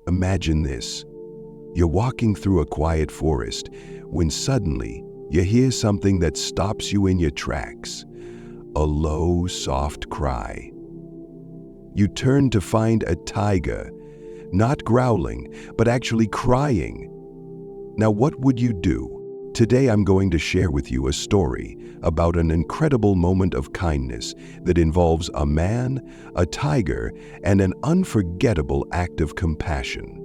Imagine this. You're walking through a quiet forest when suddenly you hear something that stops you in your tracks. A low, soft cry. You turn to find a tiger, not growling, but actually crying. Now, what would you do? Today I'm going to share with you a story about an incredible moment of kindness that involves a man, a tiger, and an unforgettable act of compassion.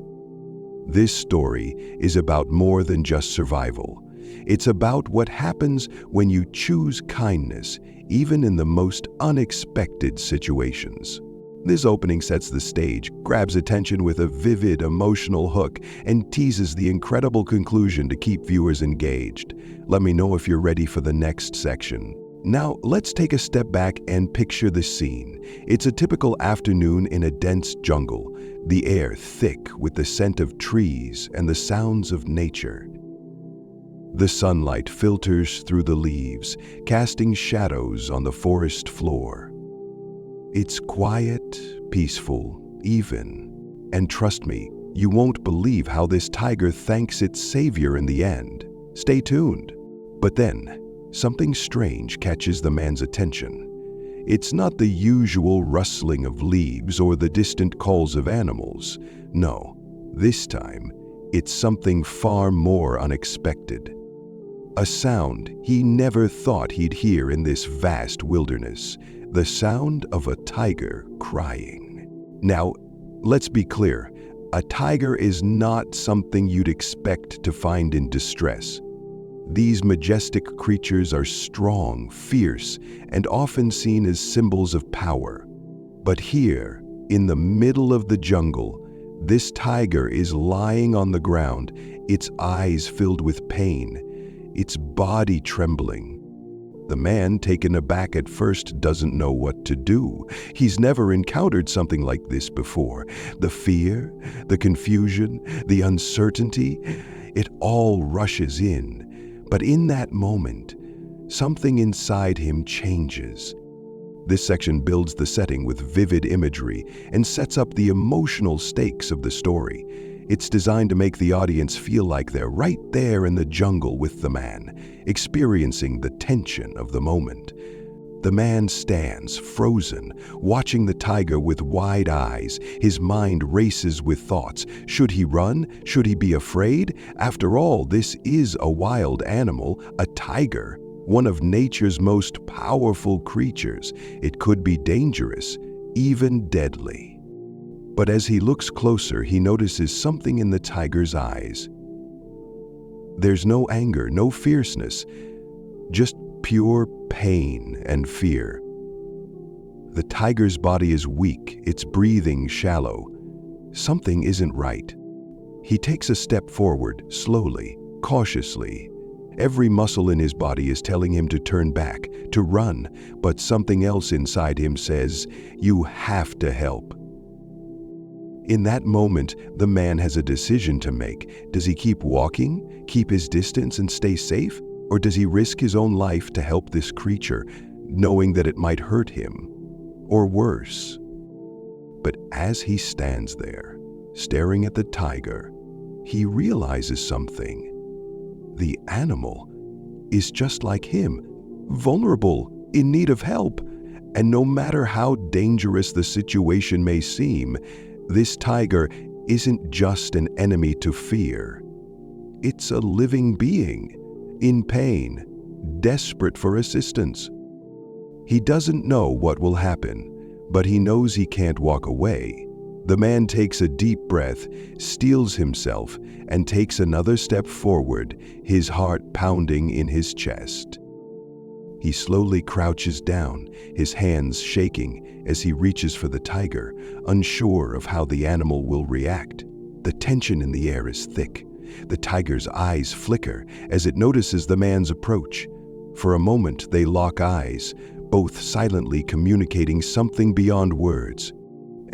This story is about more than just survival. It's about what happens when you choose kindness, even in the most unexpected situations. This opening sets the stage, grabs attention with a vivid, emotional hook, and teases the incredible conclusion to keep viewers engaged. Let me know if you're ready for the next section. Now, let's take a step back and picture the scene. It's a typical afternoon in a dense jungle, the air thick with the scent of trees and the sounds of nature. The sunlight filters through the leaves, casting shadows on the forest floor. It's quiet, peaceful, even. And trust me, you won't believe how this tiger thanks its savior in the end. Stay tuned. But then, something strange catches the man's attention. It's not the usual rustling of leaves or the distant calls of animals. No, this time, it's something far more unexpected. A sound he never thought he'd hear in this vast wilderness. The sound of a tiger crying. Now, let's be clear. A tiger is not something you'd expect to find in distress. These majestic creatures are strong, fierce, and often seen as symbols of power. But here, in the middle of the jungle, this tiger is lying on the ground, its eyes filled with pain, its body trembling. The man, taken aback at first, doesn't know what to do. He's never encountered something like this before. The fear, the confusion, the uncertainty, it all rushes in. But in that moment, something inside him changes. This section builds the setting with vivid imagery and sets up the emotional stakes of the story. It's designed to make the audience feel like they're right there in the jungle with the man, experiencing the tension of the moment. The man stands, frozen, watching the tiger with wide eyes. His mind races with thoughts. Should he run? Should he be afraid? After all, this is a wild animal, a tiger, one of nature's most powerful creatures. It could be dangerous, even deadly. But as he looks closer, he notices something in the tiger's eyes. There's no anger, no fierceness, just pure pain and fear. The tiger's body is weak, its breathing shallow. Something isn't right. He takes a step forward, slowly, cautiously. Every muscle in his body is telling him to turn back, to run, but something else inside him says, "You have to help." In that moment, the man has a decision to make. Does he keep walking, keep his distance and stay safe? Or does he risk his own life to help this creature, knowing that it might hurt him? Or worse? But as he stands there, staring at the tiger, he realizes something. The animal is just like him, vulnerable, in need of help. And no matter how dangerous the situation may seem, this tiger isn't just an enemy to fear. It's a living being, in pain, desperate for assistance. He doesn't know what will happen, but he knows he can't walk away. The man takes a deep breath, steels himself, and takes another step forward, his heart pounding in his chest. He slowly crouches down, his hands shaking as he reaches for the tiger, unsure of how the animal will react. The tension in the air is thick. The tiger's eyes flicker as it notices the man's approach. For a moment, they lock eyes, both silently communicating something beyond words.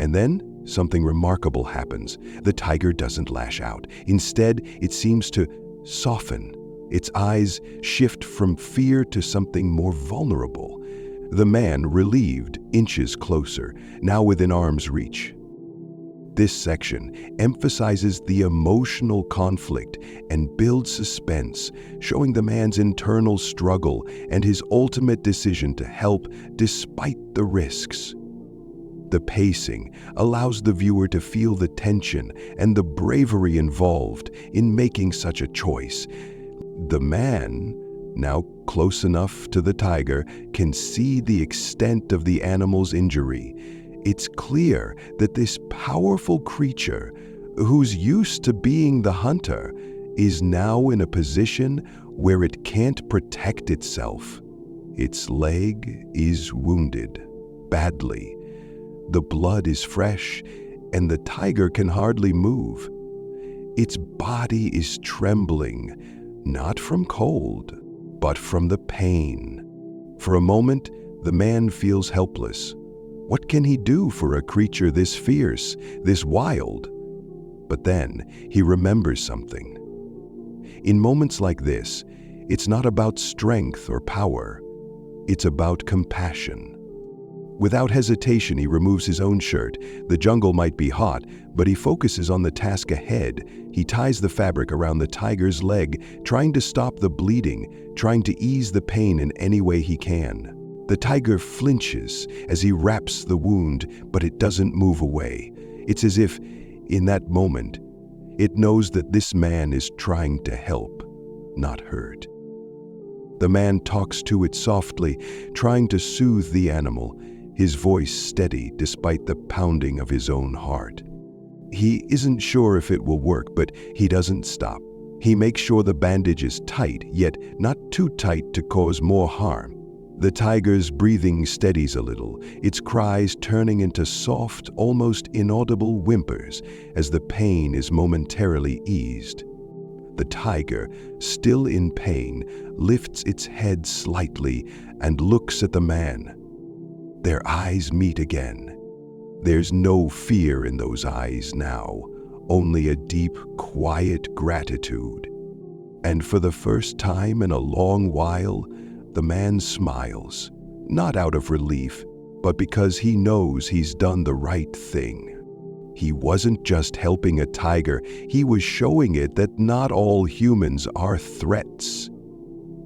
And then, something remarkable happens. The tiger doesn't lash out. Instead, it seems to soften. Its eyes shift from fear to something more vulnerable. The man, relieved, inches closer, now within arm's reach. This section emphasizes the emotional conflict and builds suspense, showing the man's internal struggle and his ultimate decision to help despite the risks. The pacing allows the viewer to feel the tension and the bravery involved in making such a choice. The man, now close enough to the tiger, can see the extent of the animal's injury. It's clear that this powerful creature, who's used to being the hunter, is now in a position where it can't protect itself. Its leg is wounded, badly. The blood is fresh, and the tiger can hardly move. Its body is trembling, not from cold, but from the pain. For a moment, the man feels helpless. What can he do for a creature this fierce, this wild? But then he remembers something. In moments like this, it's not about strength or power. It's about compassion. Without hesitation, he removes his own shirt. The jungle might be hot, but he focuses on the task ahead. He ties the fabric around the tiger's leg, trying to stop the bleeding, trying to ease the pain in any way he can. The tiger flinches as he wraps the wound, but it doesn't move away. It's as if, in that moment, it knows that this man is trying to help, not hurt. The man talks to it softly, trying to soothe the animal, his voice steady despite the pounding of his own heart. He isn't sure if it will work, but he doesn't stop. He makes sure the bandage is tight, yet not too tight to cause more harm. The tiger's breathing steadies a little, its cries turning into soft, almost inaudible whimpers as the pain is momentarily eased. The tiger, still in pain, lifts its head slightly and looks at the man. Their eyes meet again. There's no fear in those eyes now, only a deep, quiet gratitude. And for the first time in a long while, the man smiles, not out of relief, but because he knows he's done the right thing. He wasn't just helping a tiger, he was showing it that not all humans are threats.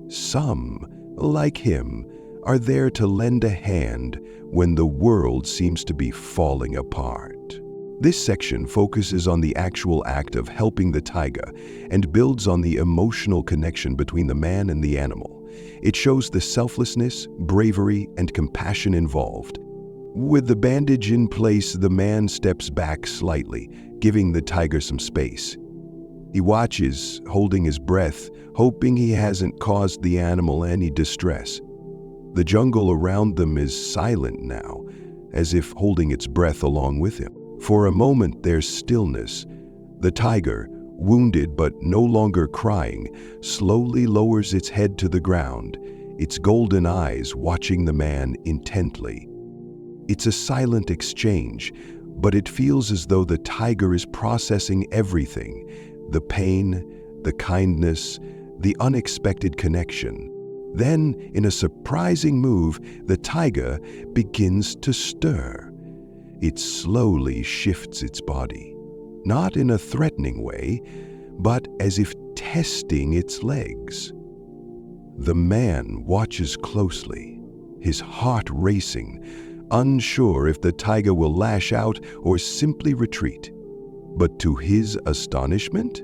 Some, like him, are there to lend a hand when the world seems to be falling apart. This section focuses on the actual act of helping the tiger and builds on the emotional connection between the man and the animal. It shows the selflessness, bravery, and compassion involved. With the bandage in place, the man steps back slightly, giving the tiger some space. He watches, holding his breath, hoping he hasn't caused the animal any distress. The jungle around them is silent now, as if holding its breath along with him. For a moment, there's stillness. The tiger, wounded but no longer crying, slowly lowers its head to the ground, its golden eyes watching the man intently. It's a silent exchange, but it feels as though the tiger is processing everything: the pain, the kindness, the unexpected connection. Then, in a surprising move, the tiger begins to stir. It slowly shifts its body, not in a threatening way, but as if testing its legs. The man watches closely, his heart racing, unsure if the tiger will lash out or simply retreat. But to his astonishment,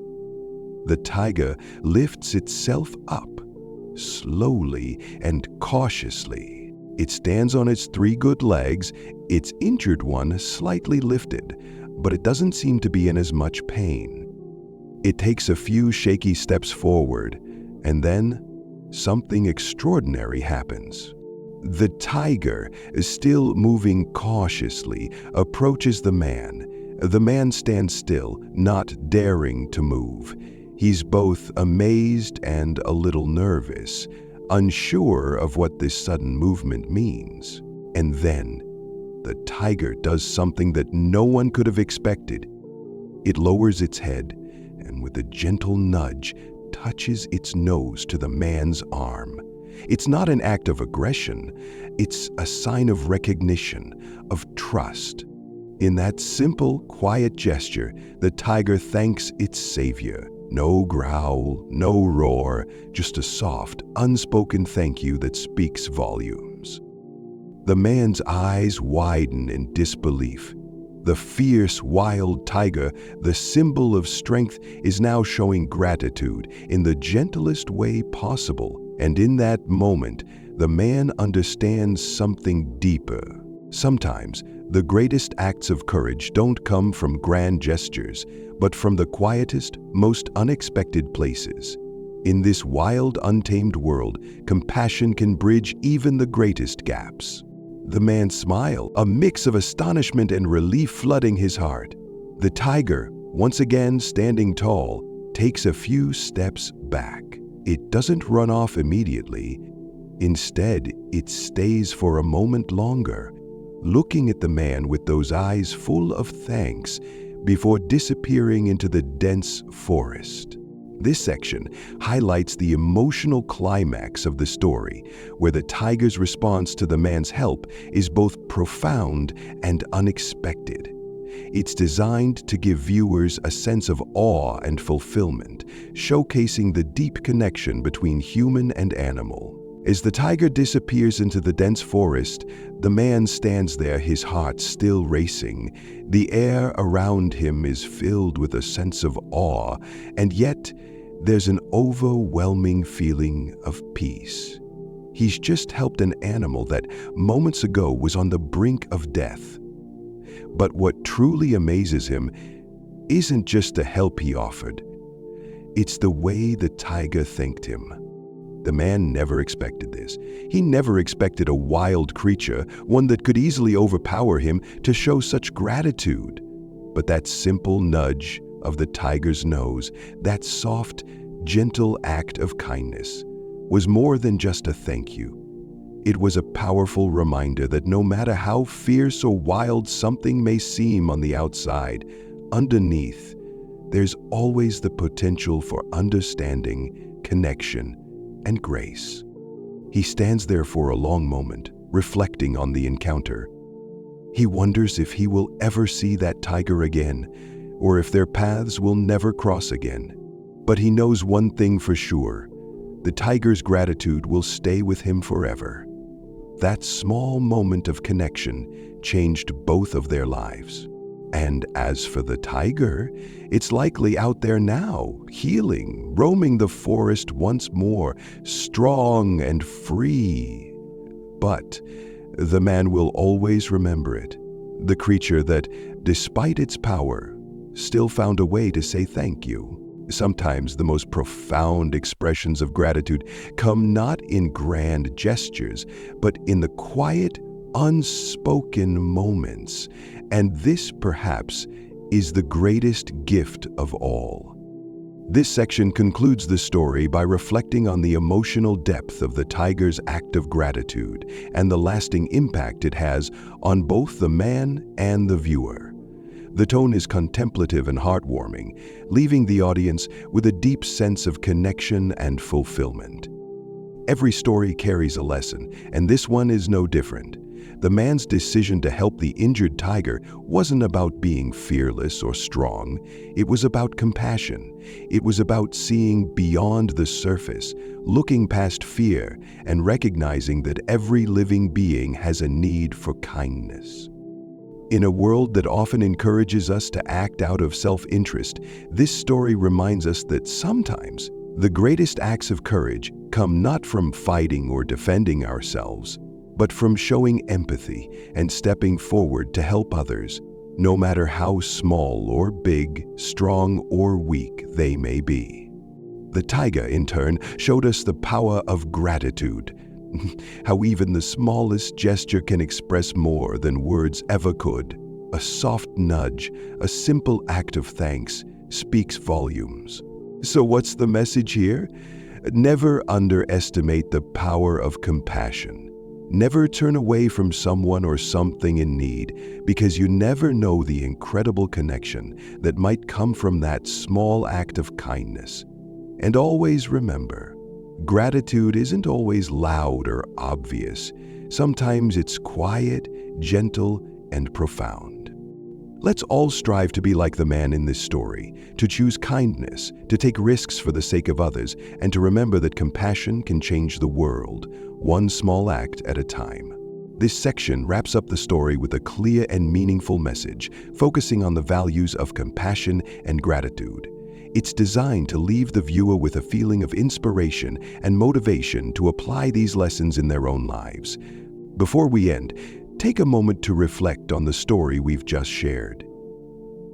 the tiger lifts itself up, slowly and cautiously. It stands on its three good legs, its injured one slightly lifted, but it doesn't seem to be in as much pain. It takes a few shaky steps forward, and then something extraordinary happens. The tiger, still moving cautiously, approaches the man. The man stands still, not daring to move. He's both amazed and a little nervous, unsure of what this sudden movement means. And then, the tiger does something that no one could have expected. It lowers its head and with a gentle nudge, touches its nose to the man's arm. It's not an act of aggression, it's a sign of recognition, of trust. In that simple, quiet gesture, the tiger thanks its savior. No growl, no roar, just a soft, unspoken thank you that speaks volumes. The man's eyes widen in disbelief. The fierce, wild tiger, the symbol of strength, is now showing gratitude in the gentlest way possible. And in that moment, the man understands something deeper. Sometimes, the greatest acts of courage don't come from grand gestures, but from the quietest, most unexpected places. In this wild, untamed world, compassion can bridge even the greatest gaps. The man's smile, a mix of astonishment and relief flooding his heart. The tiger, once again standing tall, takes a few steps back. It doesn't run off immediately. Instead, it stays for a moment longer, looking at the man with those eyes full of thanks before disappearing into the dense forest. This section highlights the emotional climax of the story, where the tiger's response to the man's help is both profound and unexpected. It's designed to give viewers a sense of awe and fulfillment, showcasing the deep connection between human and animal. As the tiger disappears into the dense forest, the man stands there, his heart still racing. The air around him is filled with a sense of awe, and yet there's an overwhelming feeling of peace. He's just helped an animal that moments ago was on the brink of death. But what truly amazes him isn't just the help he offered. It's the way the tiger thanked him. The man never expected this. He never expected a wild creature, one that could easily overpower him, to show such gratitude. But that simple nudge of the tiger's nose, that soft, gentle act of kindness, was more than just a thank you. It was a powerful reminder that no matter how fierce or wild something may seem on the outside, underneath, there's always the potential for understanding, connection, and grace. He stands there for a long moment, reflecting on the encounter. He wonders if he will ever see that tiger again, or if their paths will never cross again. But he knows one thing for sure: the tiger's gratitude will stay with him forever. That small moment of connection changed both of their lives. And as for the tiger, it's likely out there now, healing, roaming the forest once more, strong and free. But the man will always remember it, the creature that, despite its power, still found a way to say thank you. Sometimes the most profound expressions of gratitude come not in grand gestures, but in the quiet, unspoken moments. And this, perhaps, is the greatest gift of all. This section concludes the story by reflecting on the emotional depth of the tiger's act of gratitude and the lasting impact it has on both the man and the viewer. The tone is contemplative and heartwarming, leaving the audience with a deep sense of connection and fulfillment. Every story carries a lesson, and this one is no different. The man's decision to help the injured tiger wasn't about being fearless or strong. It was about compassion. It was about seeing beyond the surface, looking past fear, and recognizing that every living being has a need for kindness. In a world that often encourages us to act out of self-interest, this story reminds us that sometimes the greatest acts of courage come not from fighting or defending ourselves, but from showing empathy and stepping forward to help others, no matter how small or big, strong or weak they may be. The tiger, in turn, showed us the power of gratitude, how even the smallest gesture can express more than words ever could. A soft nudge, a simple act of thanks, speaks volumes. So what's the message here? Never underestimate the power of compassion. Never turn away from someone or something in need, because you never know the incredible connection that might come from that small act of kindness. And always remember, gratitude isn't always loud or obvious. Sometimes it's quiet, gentle, and profound. Let's all strive to be like the man in this story, to choose kindness, to take risks for the sake of others, and to remember that compassion can change the world, one small act at a time. This section wraps up the story with a clear and meaningful message, focusing on the values of compassion and gratitude. It's designed to leave the viewer with a feeling of inspiration and motivation to apply these lessons in their own lives. Before we end, take a moment to reflect on the story we've just shared.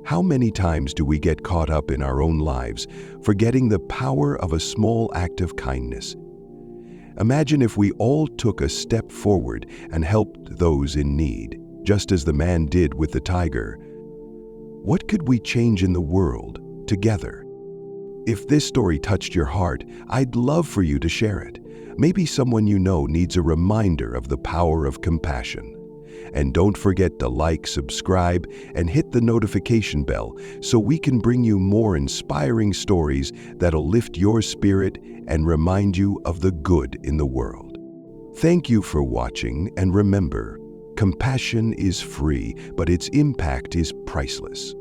How many times do we get caught up in our own lives, forgetting the power of a small act of kindness? Imagine if we all took a step forward and helped those in need, just as the man did with the tiger. What could we change in the world together? If this story touched your heart, I'd love for you to share it. Maybe someone you know needs a reminder of the power of compassion. And don't forget to like, subscribe, and hit the notification bell so we can bring you more inspiring stories that'll lift your spirit and remind you of the good in the world. Thank you for watching, and remember, compassion is free, but its impact is priceless.